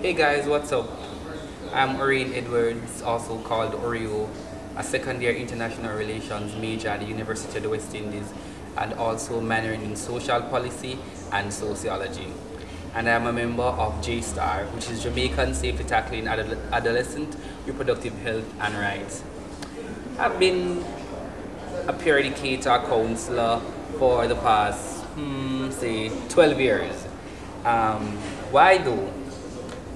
Hey guys, what's up? I'm Orain Edwards, also called Oreo, a second year international relations major at the University of the West Indies, and also minoring in social policy and sociology. And I'm a member of JSTAR, which is Jamaican Safety Tackling Adolescent Reproductive Health and Rights. I've been a peer educator counselor for the past, say, 12 years. Why though?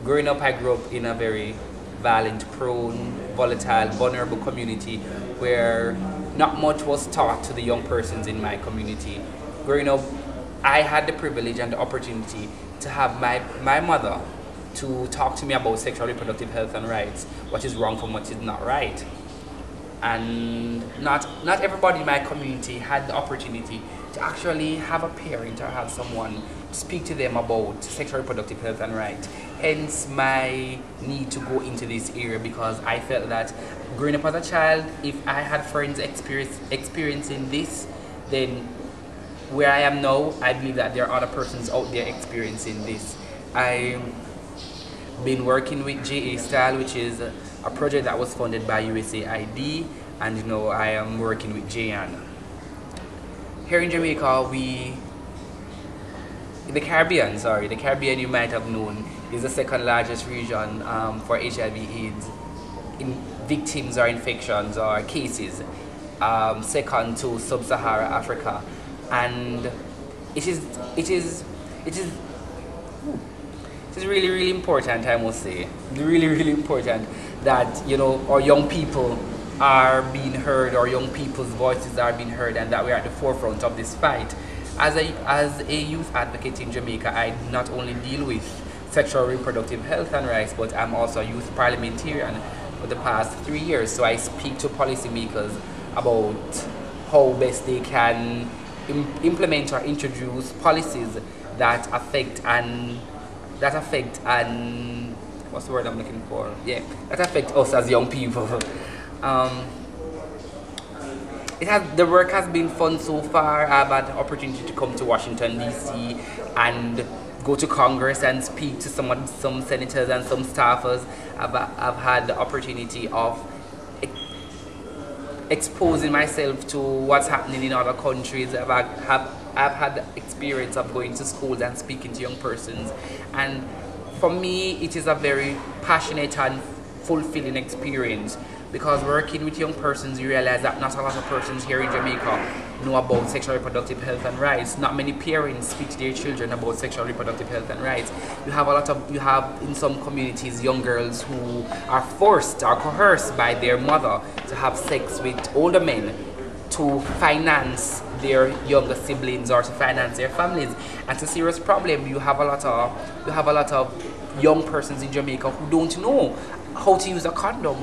Growing up, I grew up in a very violent, prone, volatile, vulnerable community where not much was taught to the young persons in my community. Growing up, I had the privilege and the opportunity to have my mother to talk to me about sexual reproductive health and rights, what is wrong from what is not right. And not everybody in my community had the opportunity to actually have a parent or have someone speak to them about sexual reproductive health and rights. Hence my need to go into this area, because I felt that growing up as a child, if I had friends experiencing this, then where I am now, I believe that there are other persons out there experiencing this. I've been working with JA Style, which is a project that was funded by USAID, and I am working with JYAN. Here in Jamaica, the Caribbean you might have known is the second largest region for HIV/AIDS in victims or infections or cases, second to sub-Sahara Africa, and it is really, really important, I must say. Really, really important that our young people are being heard, our young people's voices are being heard, and that we're at the forefront of this fight. As a youth advocate in Jamaica, I not only deal with sexual reproductive health and rights, but I'm also a youth parliamentarian for the past 3 years. So I speak to policymakers about how best they can implement or introduce policies that affect what's the word I'm looking for? Yeah, that affect us as young people. The work has been fun so far. I've had the opportunity to come to Washington DC and go to Congress and speak to some senators and some staffers. I've had the opportunity of exposing myself to what's happening in other countries. I've had the experience of going to schools and speaking to young persons, and for me it is a very passionate and fulfilling experience, because working with young persons, you realize that not a lot of persons here in Jamaica know about sexual reproductive health and rights. Not many parents speak to their children about sexual reproductive health and rights. You have in some communities young girls who are forced or coerced by their mother to have sex with older men to finance their younger siblings or to finance their families. And it's a serious problem. You have a lot of young persons in Jamaica who don't know how to use a condom,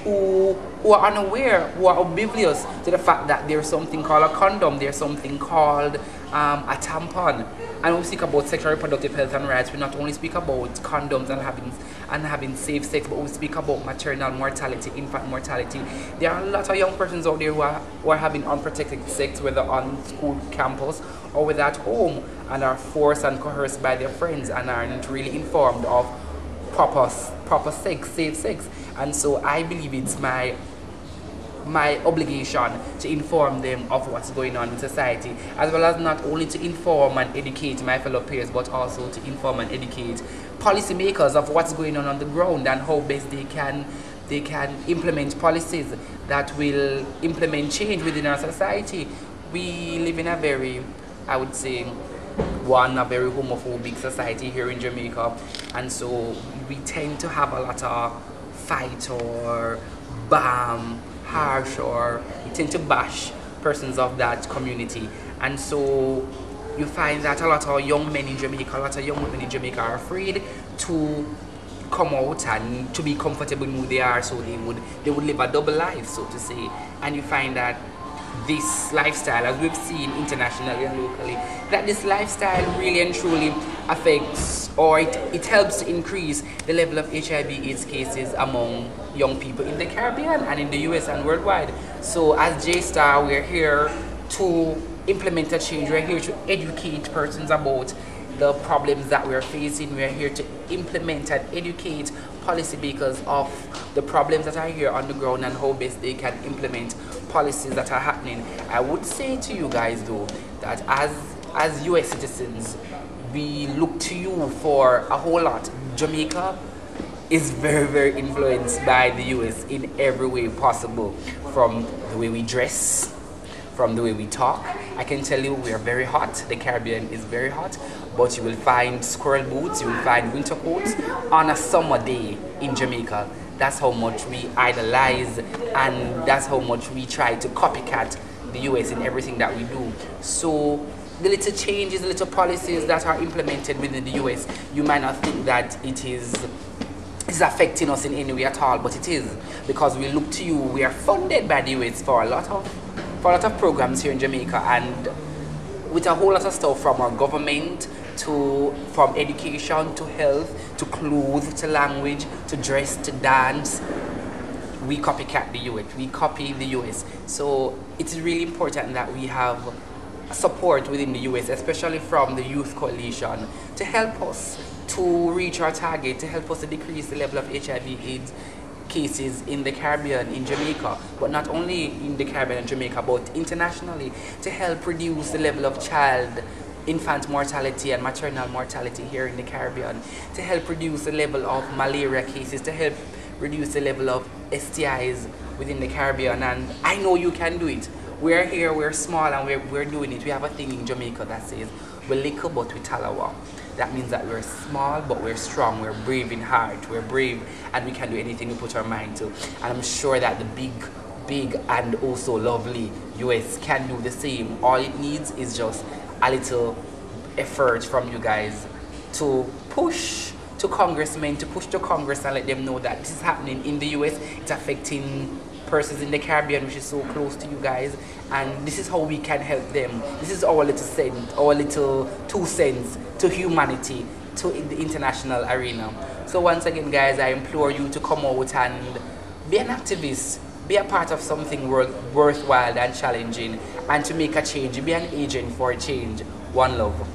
who are unaware, who are oblivious to the fact that there's something called a condom, there's something called a tampon. And when we speak about sexual reproductive health and rights, we not only speak about condoms and having safe sex, but we speak about maternal mortality, infant mortality. There are a lot of young persons out there who are having unprotected sex, whether on school campus or whether at home, and are forced and coerced by their friends and aren't really informed of proper sex, safe sex. And so I believe it's my obligation to inform them of what's going on in society, as well as not only to inform and educate my fellow peers, but also to inform and educate policymakers of what's going on the ground and how best they can implement policies that will implement change within our society. We live in a very, I would say, a very homophobic society here in Jamaica, and so we tend to have a lot of fight or harsh, or we tend to bash persons of that community. And so you find that a lot of young men in Jamaica, a lot of young women in Jamaica are afraid to come out and to be comfortable in who they are, so they would live a double life, so to say. And you find that this lifestyle, as we've seen internationally and locally, that this lifestyle really and truly affects, or it helps to increase the level of HIV/AIDS cases among young people in the Caribbean and in the US and worldwide. So as J-Star, we're here to implement a change. We're here to educate persons about the problems that we're facing. We're here to implement and educate policy because of the problems that are here on the ground and how best they can implement policies that are happening. I would say to you guys though that as US citizens, we look to you for a whole lot. Jamaica is very, very influenced by the US in every way possible, from the way we dress, from the way we talk. I can tell you we are very hot. The Caribbean is very hot, but you will find squirrel boots, you will find winter coats on a summer day in Jamaica. That's how much we idolize, and that's how much we try to copycat the US in everything that we do. So the little changes, the little policies that are implemented within the US, you might not think that it's affecting us in any way at all, but it is, because we look to you. We are funded by the US for a lot of programs here in Jamaica, and with a whole lot of stuff from our government from education to health to clothes to language to dress to dance. We copycat the US. We copy the US. So it's really important that we have support within the US, especially from the Youth Coalition, to help us to reach our target, to help us to decrease the level of HIV/AIDS cases in the Caribbean, in Jamaica, but not only in the Caribbean and Jamaica, but internationally, to help reduce the level of infant mortality and maternal mortality here in the Caribbean, to help reduce the level of malaria cases, to help reduce the level of STIs within the Caribbean. And I know you can do it. We're here, we're small, and we're doing it. We have a thing in Jamaica that says, we're little but we talawa. That means that we're small but we're strong, we're brave in heart, we're brave, and we can do anything we put our mind to. And I'm sure that the big and also lovely US can do the same. All it needs is just a little effort from you guys to push to congressmen, to push to Congress and let them know that this is happening in the US. It's affecting persons in the Caribbean, which is so close to you guys, and this is how we can help them. This is our little cent, our little 2 cents to humanity, to the international arena. So once again, guys, I implore you to come out and be an activist, be a part of something worthwhile and challenging, and to make a change. Be an agent for a change. One love.